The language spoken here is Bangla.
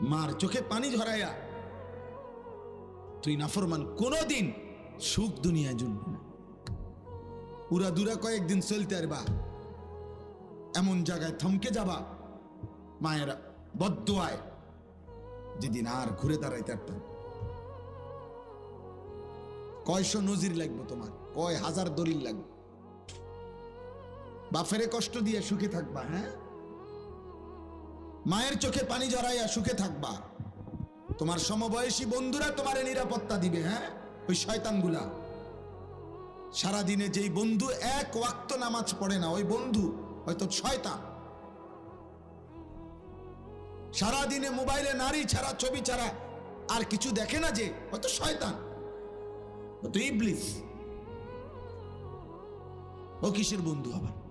মার চোখে পানি ঝরাইয়া তুই নাফরমান, কোনদিন সুখ দুনিয়ায় জুটবে না। উড়া দুরা কয়েকদিন চলতে আরবা, এমন জায়গায় থমকে যাবা মায়ের বদদুয়ায়, যেদিন আর ঘুরে দাঁড়াইতে পারতাম। কয়শো নজির লাগবে তোমার, কয় হাজার দলিল লাগবে। বাফেরে কষ্ট দিয়ে সুখে থাকবা, হ্যাঁ? মায়ের চোখে পানি জড়াইয়া সুখে থাকবা। তোমার সমবয়সী বন্ধুরা তোমারে নিরাপত্তা দিবে, হ্যাঁ? ওই শয়তানগুলা। সারাদিনে যেই বন্ধু এক ওয়াক্ত নামাজ পড়ে না, ওই বন্ধু হয়তো শয়তান। সারাদিনে মোবাইলে নারী ছাড়া, ছবি ছাড়া আর কিছু দেখে না, যে হয়তো শয়তান, হয়তো ইবলিস। ও কিসের বন্ধু আবার?